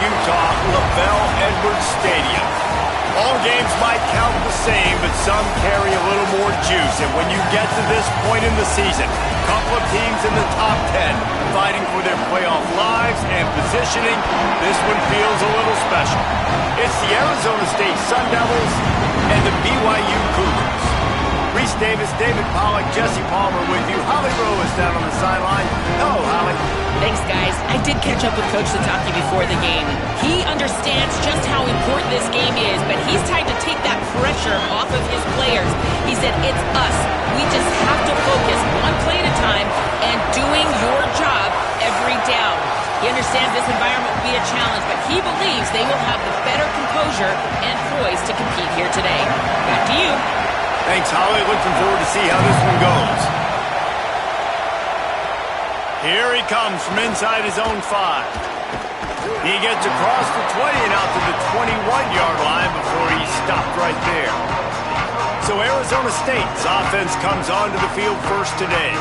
Utah, LaBelle Edwards Stadium. All games might count the same, but some carry a little more juice. And when you get to this point in the season, a couple of teams in the top 10 fighting for their playoff lives and positioning, this one feels a little special. It's the Arizona State Sun Devils and the BYU Cougars. Reese Davis, David Pollack, Jesse Palmer with you. Holly Rowe is down on the sideline. Hello, Holly. Thanks, guys. I did catch up with Coach Sataki before the game. He understands just how important this game is, but he's tried to take that pressure off of his players. He said, it's us. We just have to focus one play at a time and doing your job every down. He understands this environment will be a challenge, but he believes they will have the better composure and poise to compete here today. Back to you. Thanks, Holly. Looking forward to see how this one goes. Here he comes from inside his own 5. He gets across the 20 and out to the 21-yard line before he stopped right there. So Arizona State's offense comes onto the field first today.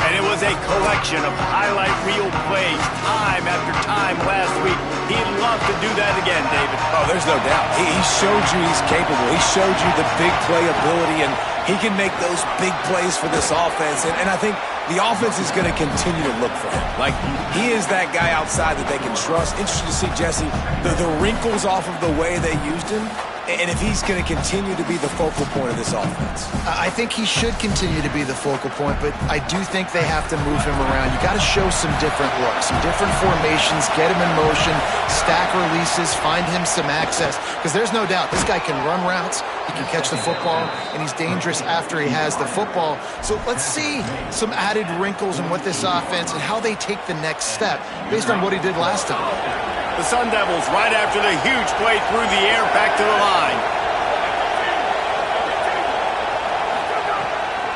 And it was a collection of highlight reel plays time after time last week. He'd love to do that again, David. Oh, there's no doubt. He showed you he's capable. He showed you the big play ability, and he can make those big plays for this offense. And I think the offense is going to continue to look for him. Like, he is that guy outside that they can trust. Interesting to see, Jesse, the wrinkles off of the way they used him. And if he's going to continue to be the focal point of this offense. I think he should continue to be the focal point, but I do think they have to move him around. You got to show some different looks, some different formations, get him in motion, stack releases, find him some access. Because there's no doubt this guy can run routes, he can catch the football, and he's dangerous after he has the football. So let's see some added wrinkles in what this offense and how they take the next step based on what he did last time. The Sun Devils right after the huge play through the air back to the line.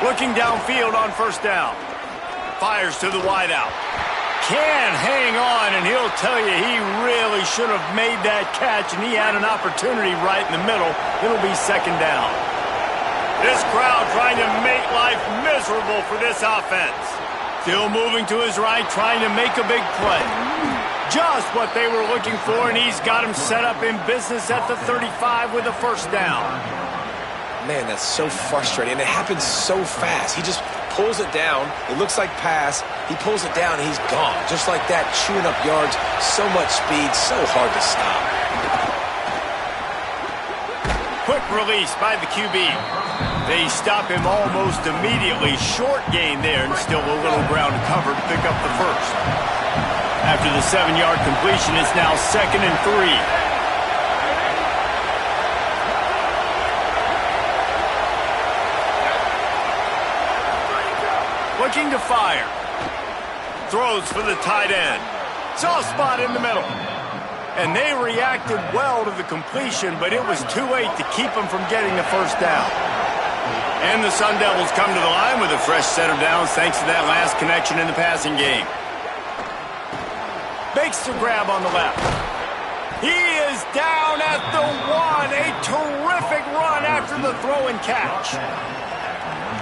Looking downfield on first down. Fires to the wideout. Can hang on, and he'll tell you he really should have made that catch, and he had an opportunity right in the middle. It'll be second down. This crowd trying to make life miserable for this offense. Still moving to his right, trying to make a big play. Just what they were looking for, and he's got him set up in business at the 35 with a first down. Man, that's so frustrating, and it happens so fast. He just pulls it down. It looks like pass. He pulls it down, and he's gone. Just like that, chewing up yards. So much speed, so hard to stop. Quick release by the QB. They stop him almost immediately. Short gain there, and still a little ground covered. Pick up the first. After the 7-yard completion, it's now 2nd and 3. Looking to fire. Throws for the tight end. Soft spot in the middle. And they reacted well to the completion, but it was too late to keep them from getting the first down. And the Sun Devils come to the line with a fresh set of downs thanks to that last connection in the passing game. Makes the grab on the left. He is down at the 1. A terrific run after the throw and catch.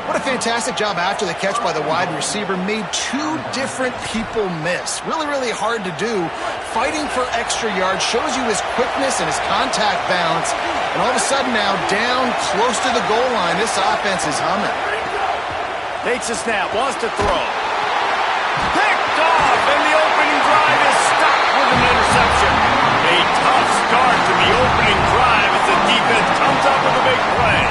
What a fantastic job after the catch by the wide receiver. Made 2 different people miss. Really, really hard to do. Fighting for extra yards shows you his quickness and his contact balance. And all of a sudden now, down close to the goal line, this offense is humming. Takes a snap, wants to throw. Picked off, and the opening drive is stopped with an interception. A tough start to the opening drive as the defense comes up with a big play.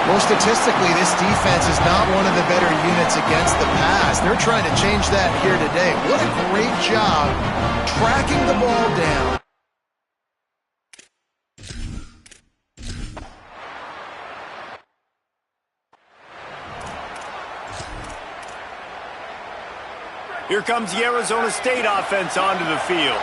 Well, statistically, this defense is not one of the better units against the pass. They're trying to change that here today. What a great job tracking the ball down. Here comes the Arizona State offense onto the field.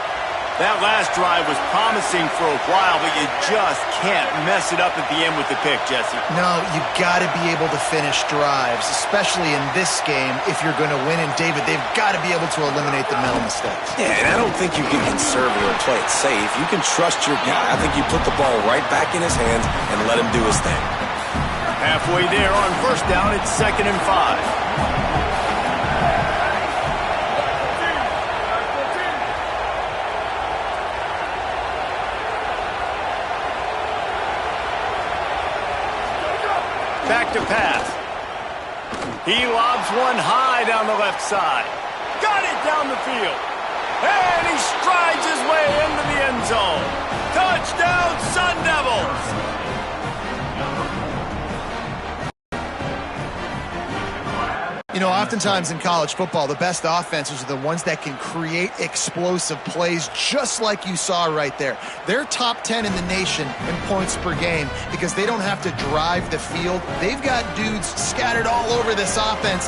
That last drive was promising for a while, but you just can't mess it up at the end with the pick, Jesse. No, you got to be able to finish drives, especially in this game if you're going to win. And, David, they've got to be able to eliminate the mental mistakes. Yeah, and I don't think you can conservative and play it safe. You can trust your guy. I think you put the ball right back in his hands and let him do his thing. Halfway there on first down, it's 2nd and 5. back to pass. He lobs one high down the left side. Got it down the field. And he strides his way into the end zone. Touchdown, Sun Devils! You know, oftentimes in college football, the best offenses are the ones that can create explosive plays, just like you saw right there. They're top 10 in the nation in points per game because they don't have to drive the field. They've got dudes scattered all over this offense.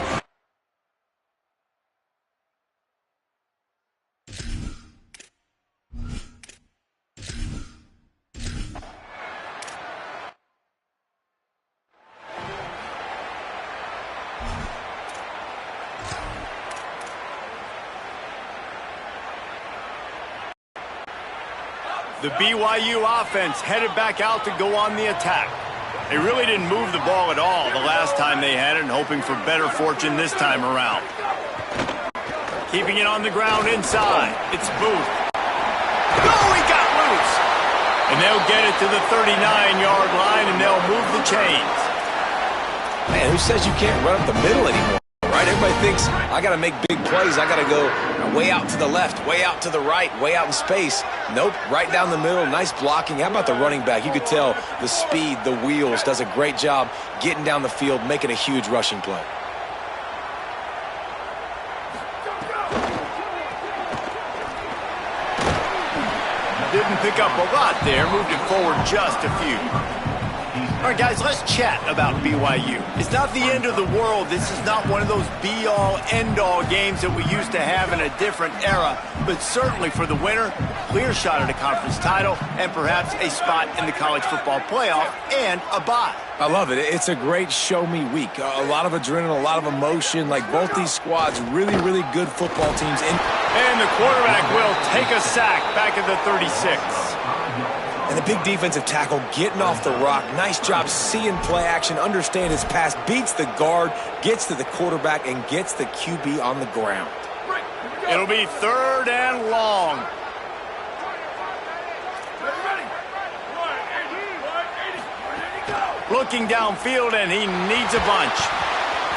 The BYU offense headed back out to go on the attack. They really didn't move the ball at all the last time they had it, and hoping for better fortune this time around. Keeping it on the ground inside. It's Booth. Oh, he got loose! And they'll get it to the 39-yard line, and they'll move the chains. Man, who says you can't run up the middle anymore? Right? Everybody thinks, I got to make big plays. I got to go way out to the left, way out to the right, way out in space. Nope, right down the middle. Nice blocking. How about the running back? You could tell the speed, the wheels, does a great job getting down the field, making a huge rushing play. Didn't pick up a lot there. Moved it forward just a few. All right, guys, let's chat about BYU. It's not the end of the world. This is not one of those be-all, end-all games that we used to have in a different era. But certainly for the winner, clear shot at a conference title and perhaps a spot in the college football playoff and a bye. I love it. It's a great show-me week. A lot of adrenaline, a lot of emotion. Like both these squads, really, really good football teams. And the quarterback will take a sack back at the 36. And the big defensive tackle getting off the rock. Nice job seeing play action, understand his pass, beats the guard, gets to the quarterback, and gets the QB on the ground. It'll be 3rd and long. Looking downfield, and he needs a bunch.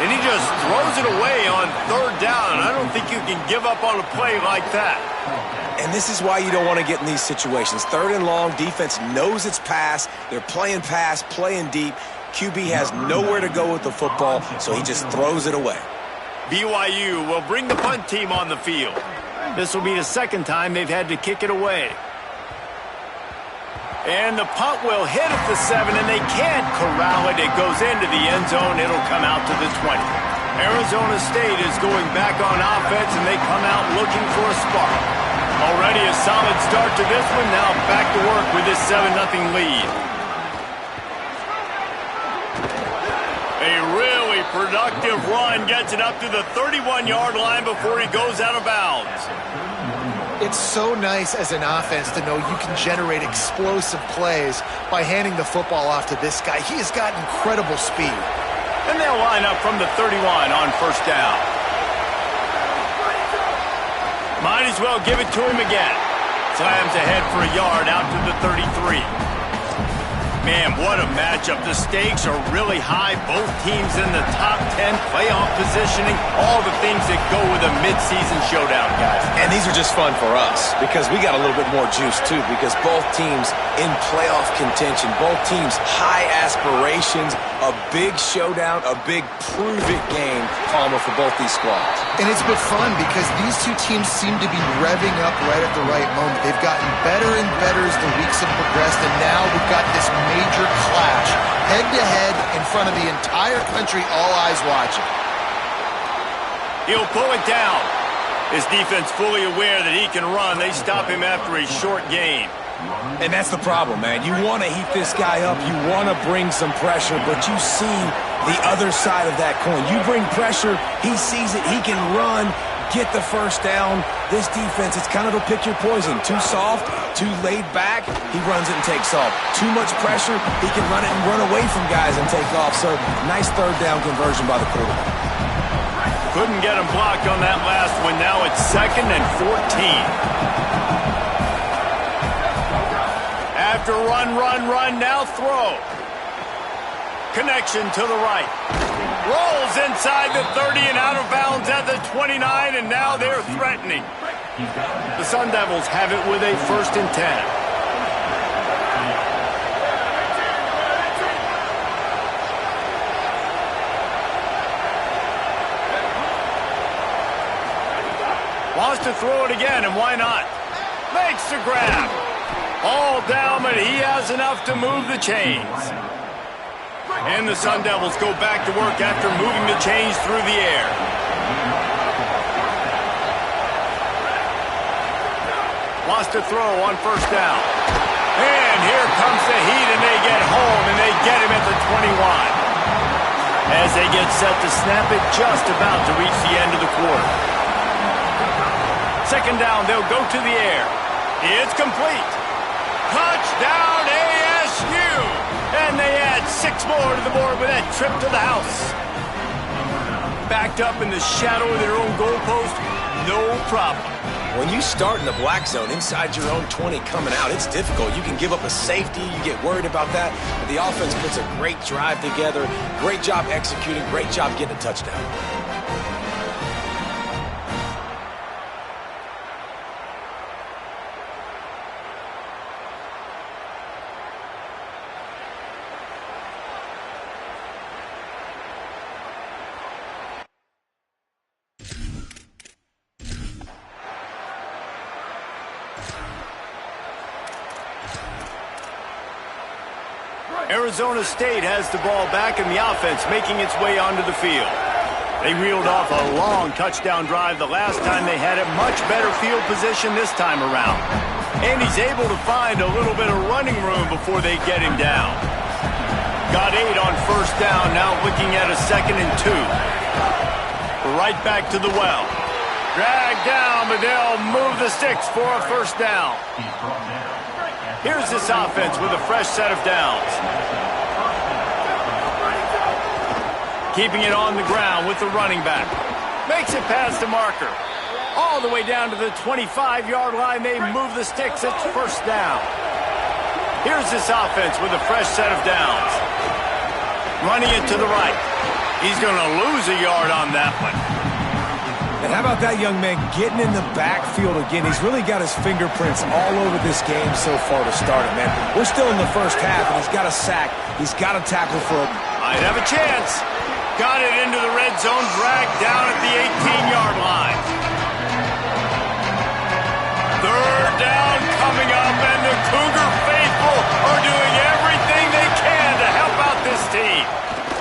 And he just throws it away on 3rd down. I don't think you can give up on a play like that. And this is why you don't want to get in these situations. 3rd and long, defense knows it's pass. They're playing pass, playing deep. QB has nowhere to go with the football, so he just throws it away. BYU will bring the punt team on the field. This will be the 2nd time they've had to kick it away. And the punt will hit at the 7, and they can't corral it. It goes into the end zone. It'll come out to the 20. Arizona State is going back on offense, and they come out looking for a spark. Already a solid start to this one. Now back to work with this 7-0 lead. A really productive run gets it up to the 31-yard line before he goes out of bounds. It's so nice as an offense to know you can generate explosive plays by handing the football off to this guy. He has got incredible speed. And they'll line up from the 31 on 1st down. Might as well give it to him again. Slams ahead for a yard out to the 33. Man, what a matchup. The stakes are really high. Both teams in the top 10, playoff positioning, all the things that go with a midseason showdown, guys. And these are just fun for us because we got a little bit more juice, too, because both teams in playoff contention, both teams high aspirations, a big showdown, a big prove-it game, Palmer, for both these squads. And it's been fun because these two teams seem to be revving up right at the right moment. They've gotten better and better as the weeks have progressed, and now we've got this major clash, head-to-head in front of the entire country, all eyes watching. He'll pull it down. His defense fully aware that he can run. They stop him after a short gain. And that's the problem, man. You want to heat this guy up. You want to bring some pressure, but you see the other side of that coin. You bring pressure, he sees it, he can run, get the 1st down. This defense, it's kind of a pick your poison. Too soft, too laid back, he runs it and takes off. Too much pressure, he can run it and run away from guys and take off. So, nice 3rd down conversion by the quarterback. Couldn't get him blocked on that last one. Now it's 2nd and 14. After run, now throw. Connection to the right. Rolls inside the 30 and out of bounds at the 29, and now they're threatening. The Sun Devils have it with a 1st and 10. Wants to throw it again, and why not? Makes the grab. All down, but he has enough to move the chains. And the Sun Devils go back to work after moving the chains through the air. Wants to throw on 1st down. And here comes the heat, and they get home, and they get him at the 21. As they get set to snap it, just about to reach the end of the quarter. 2nd down, they'll go to the air. It's complete. Touchdown ASU! And they add 6 more to the board with that trip to the house. Backed up in the shadow of their own goalpost, no problem. When you start in the black zone inside your own 20 coming out, it's difficult. You can give up a safety. You get worried about that. But the offense puts a great drive together. Great job executing. Great job getting a touchdown. Arizona State has the ball back, and the offense making its way onto the field. They reeled off a long touchdown drive the last time they had it. Much better field position this time around. And he's able to find a little bit of running room before they get him down. Got 8 on 1st down, now looking at a 2nd and 2. Right back to the well. Dragged down, but they'll move the sticks for a 1st down. Here's this offense with a fresh set of downs. Keeping it on the ground with the running back. Makes it past the marker. All the way down to the 25-yard line. They move the sticks. It's 1st down. Here's this offense with a fresh set of downs. Running it to the right. He's going to lose a yard on that one. And how about that young man getting in the backfield again? He's really got his fingerprints all over this game so far to start it, man. We're still in the 1st half, and he's got a sack. He's got a tackle for him. Might have a chance. Got it into the red zone, dragged down at the 18-yard line. 3rd down coming up, and the Cougar faithful are doing everything they can to help out this team.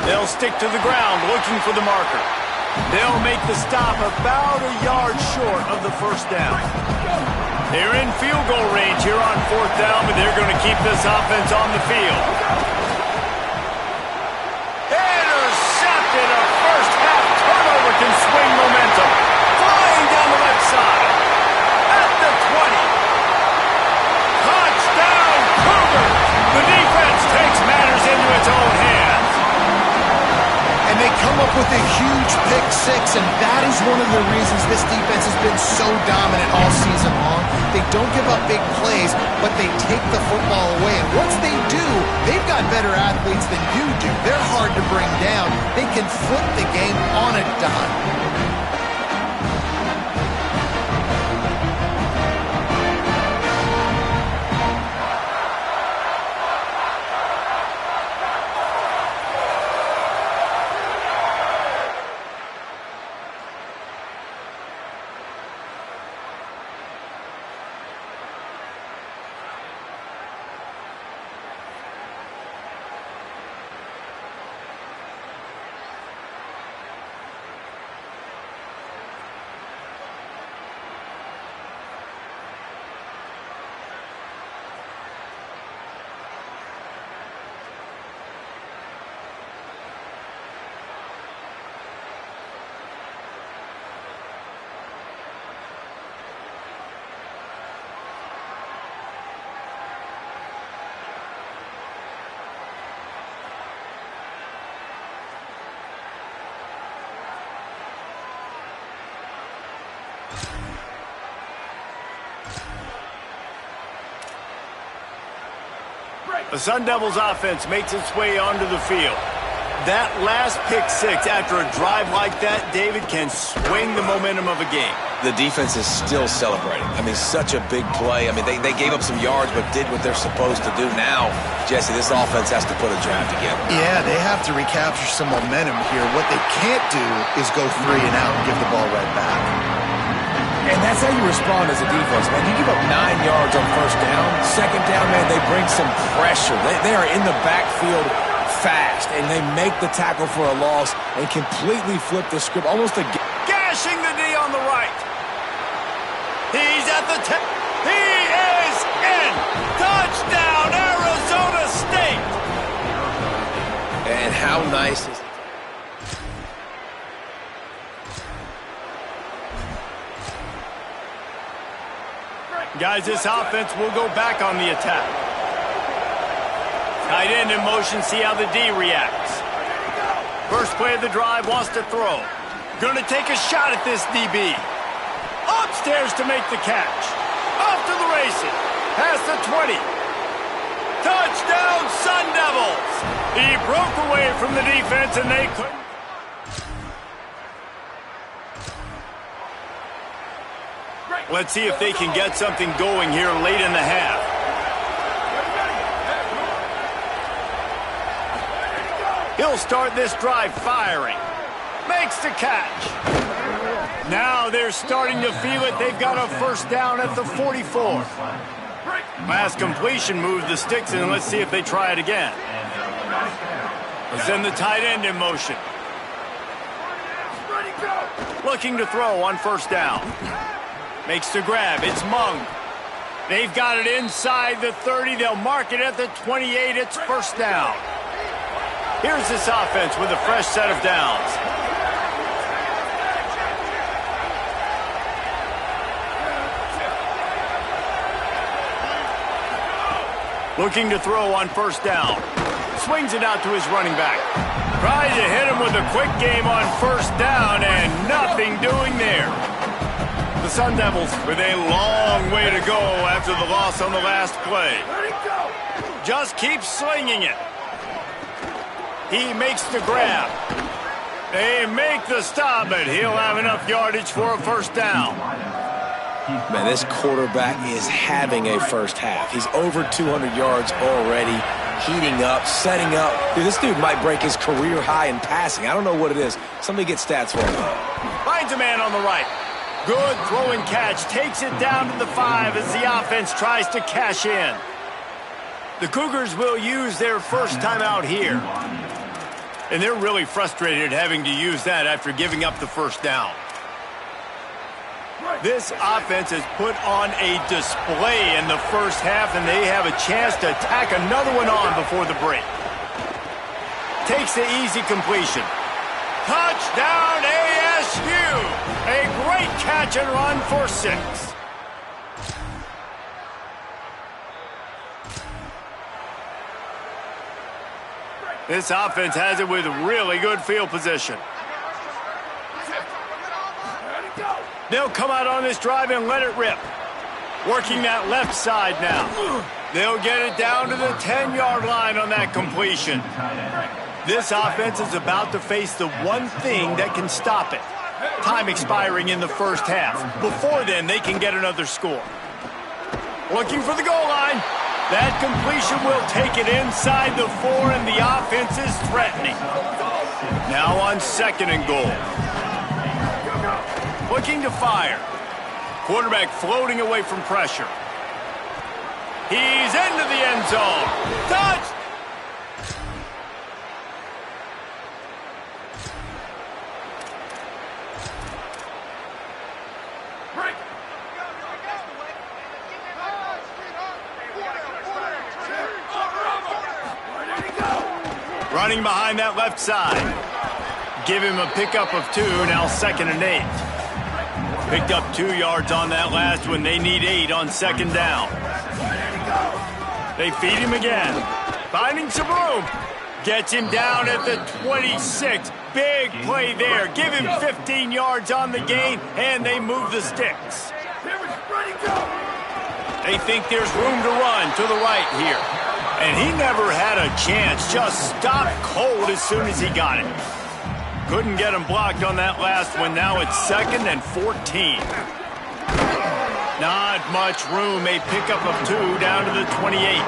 They'll stick to the ground looking for the marker. They'll make the stop about a yard short of the 1st down. They're in field goal range here on 4th down, but they're going to keep this offense on the field. Intercepted. A 1st half turnover can swing momentum. Flying down the left side. At the 20. Touchdown, Cougars! The defense takes matters into its own hands. And they come up with a huge pick 6, and that is one of the reasons this defense has been so dominant all season long. They don't give up big plays, but they take the football away. And once they do, they've got better athletes than you do. They're hard to bring down. They can flip the game on a dime. The Sun Devils offense makes its way onto the field. That last pick six after a drive like that, David, can swing the momentum of a game. The defense is still celebrating. I mean, such a big play. I mean, they gave up some yards but did what they're supposed to do. Now, Jesse, this offense has to put a drive together. Yeah, they have to recapture some momentum here. What they can't do is go 3 and out and give the ball right back. And that's how you respond as a defense, man. You give up 9 yards on first down. Second down, man, they bring some pressure. They are in the backfield fast, and they make the tackle for a loss and completely flip the script. Almost a gashing the knee on the right. He's at the tip. He is in. Touchdown, Arizona State. And how nice is it? Guys, this offense will go back on the attack. Tight end in motion, see how the D reacts. First play of the drive, wants to throw. Gonna take a shot at this DB. Upstairs to make the catch. Off to the races. Past the 20. Touchdown, Sun Devils. He broke away from the defense and they couldn't. Let's see if they can get something going here late in the half. He'll start this drive firing. Makes the catch. Now they're starting to feel it. They've got a first down at the 44. Last completion moved the sticks in. Let's see if they try it again. Let's send the tight end in motion. Looking to throw on first down. Makes the grab. It's Mung. They've got it inside the 30. They'll mark it at the 28. It's first down. Here's this offense with a fresh set of downs. Looking to throw on first down. Swings it out to his running back. Tries to hit him with a quick game on first down, and nothing doing there. The Sun Devils with a long way to go after the loss on the last play. Just keep slinging it. He makes the grab. They make the stop, but he'll have enough yardage for a first down. Man, this quarterback is having a first half. He's over 200 yards already, heating up, setting up. Dude, this dude might break his career high in passing. I don't know what it is. Somebody get stats for him. Finds a man on the right. Good throwing catch. Takes it down to the 5 as the offense tries to cash in. The Cougars will use their first time out here. And they're really frustrated having to use that after giving up the first down. This offense has put on a display in the first half, and they have a chance to tack another one on before the break. Takes the easy completion. Touchdown, ASU! A great catch and run for 6. This offense has it with really good field position. They'll come out on this drive and let it rip. Working that left side now. They'll get it down to the 10-yard line on that completion. This offense is about to face the one thing that can stop it. Time expiring in the first half. Before then, they can get another score. Looking for the goal line. That completion will take it inside the 4, and the offense is threatening. Now on second and goal. Looking to fire. Quarterback floating away from pressure. He's into the end zone. Touch! Running behind that left side. Give him a pickup of 2, now second and 8. Picked up 2 yards on that last one. They need 8 on second down. They feed him again. Finding some room. Gets him down at the 26. Big play there. Give him 15 yards on the gain, and they move the sticks. They think there's room to run to the right here. And he never had a chance. Just stopped cold as soon as he got it. Couldn't get him blocked on that last one. Now it's 2nd and 14. Not much room. A pickup of 2 down to the 28.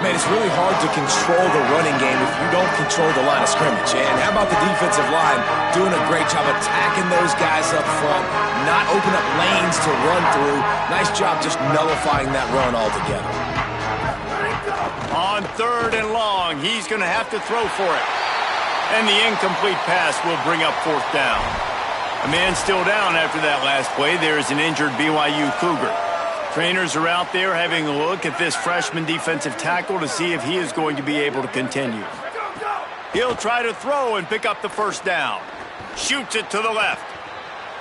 Man, it's really hard to control the running game if you don't control the line of scrimmage. And how about the defensive line doing a great job attacking those guys up front, not open up lanes to run through. Nice job just nullifying that run altogether. On 3rd and long, he's going to have to throw for it. And the incomplete pass will bring up 4th down. A man still down after that last play. There is an injured BYU Cougar. Trainers are out there having a look at this freshman defensive tackle to see if he is going to be able to continue. He'll try to throw and pick up the 1st down. Shoots it to the left.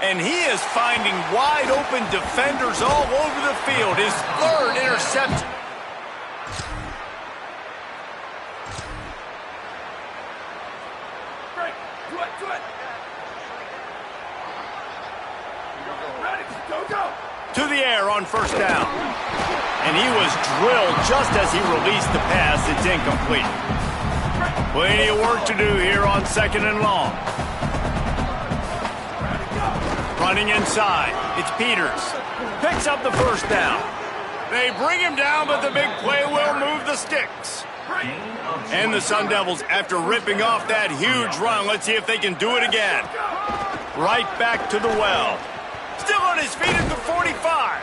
And he is finding wide open defenders all over the field. His 3rd interception. To the air on 1st down. And he was drilled just as he released the pass. It's incomplete. Plenty of work to do here on 2nd and long. Running inside. It's Peters. Picks up the 1st down. They bring him down, but the big play will move the sticks. And the Sun Devils, after ripping off that huge run, let's see if they can do it again. Right back to the well. Still on his feet at the 45.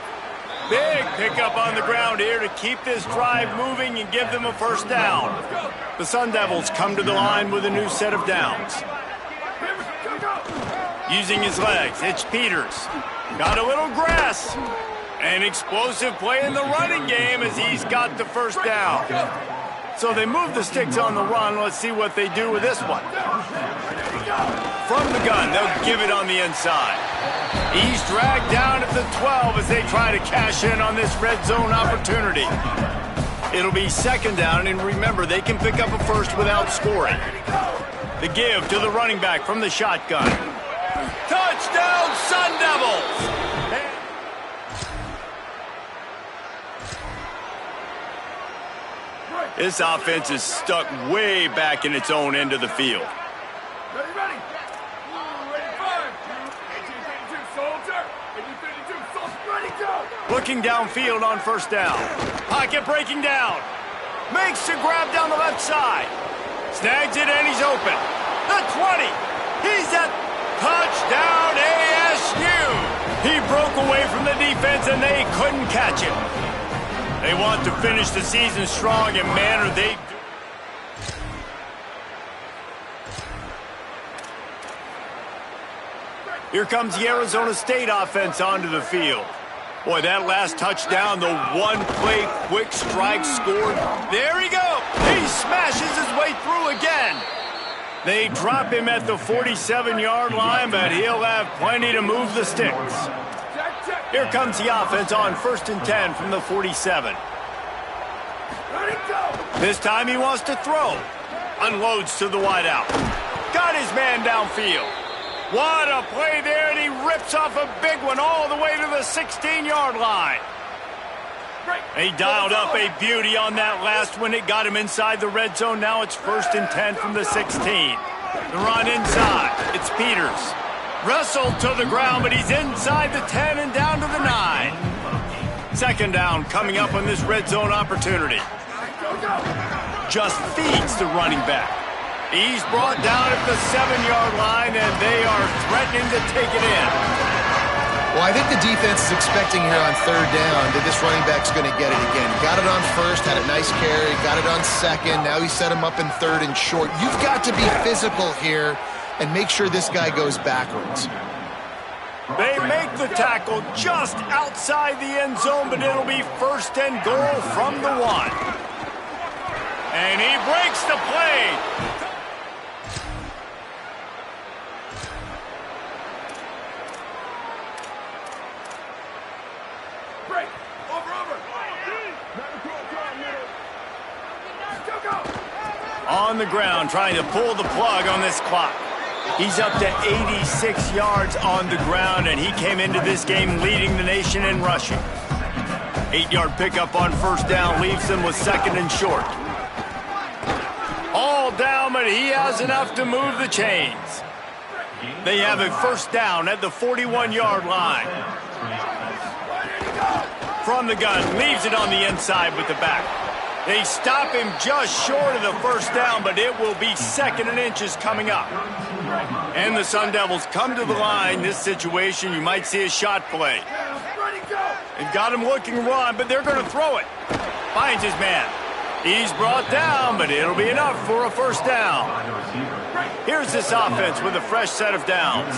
Big pickup on the ground here to keep this drive moving and give them a 1st down. The Sun Devils come to the line with a new set of downs. Using his legs, it's Peters. Got a little grass. An explosive play in the running game as he's got the 1st down. So they move the sticks on the run. Let's see what they do with this one. From the gun, they'll give it on the inside. He's dragged down at the 12 as they try to cash in on this red zone opportunity. It'll be 2nd down, and remember, they can pick up a 1st without scoring. The give to the running back from the shotgun. Touchdown, Sun Devils! This offense is stuck way back in its own end of the field. Ready. Looking downfield on 1st down. Pocket breaking down. Makes the grab down the left side. Snags it and he's open. The 20. He's at touchdown ASU. He broke away from the defense and they couldn't catch him. They want to finish the season strong, and man, are they... Here comes the Arizona State offense onto the field. Boy, that last touchdown, the one-play quick strike scored. There he goes. He smashes his way through again. They drop him at the 47-yard line, but he'll have plenty to move the sticks. Here comes the offense on 1st and 10 from the 47. This time he wants to throw. Unloads to the wideout. Got his man downfield. What a play there, and he rips off a big one all the way to the 16-yard line. He dialed up a beauty on that last one. It got him inside the red zone. Now it's 1st and 10 from the 16. The run inside. It's Peters. Wrestled to the ground, but he's inside the 10 and down to the 9. 2nd down coming up on this red zone opportunity. Just feeds the running back. He's brought down at the 7-yard line, and they are threatening to take it in. Well, I think the defense is expecting here on 3rd down that this running back's going to get it again. He got it on 1st, had a nice carry, got it on 2nd. Now he set him up in 3rd and short. You've got to be physical here and make sure this guy goes backwards. They make the tackle just outside the end zone, but it'll be 1st and goal from the 1. And he breaks the play. Break. Over. On the ground, trying to pull the plug on this clock. He's up to 86 yards on the ground, and he came into this game leading the nation in rushing. 8-yard pickup on first down leaves them with second and short. All down, but he has enough to move the chains. They have a first down at the 41-yard line. From the gun, leaves it on the inside with the back. They stop him just short of the first down, but it will be second and inches coming up. And the Sun Devils come to the line. This situation, you might see a shot play. They've got him looking to run, but they're going to throw it. Finds his man. He's brought down, but it'll be enough for a first down. Here's this offense with a fresh set of downs.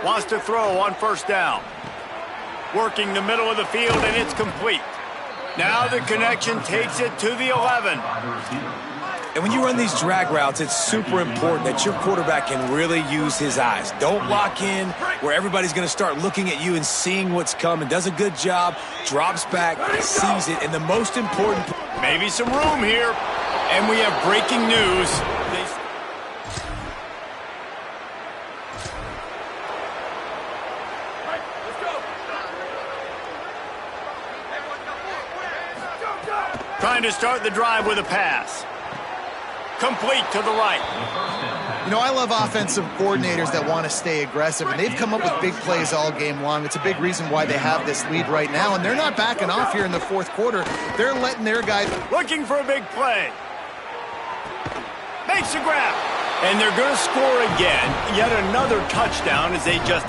Wants to throw on first down. Working the middle of the field, and it's complete. Now the connection takes it to the 11. And when you run these drag routes, it's super important that your quarterback can really use his eyes. Don't lock in where everybody's going to start looking at you and seeing what's coming. Does a good job, drops back, sees it, and the most important... Maybe some room here. And we have breaking news. Trying to start the drive with a pass. Complete to the right. You know, I love offensive coordinators that want to stay aggressive, and they've come up with big plays all game long. It's a big reason why they have this lead right now, and they're not backing off here in the fourth quarter. They're letting their guys... Looking for a big play. Makes a grab. And they're going to score again. Yet another touchdown as they just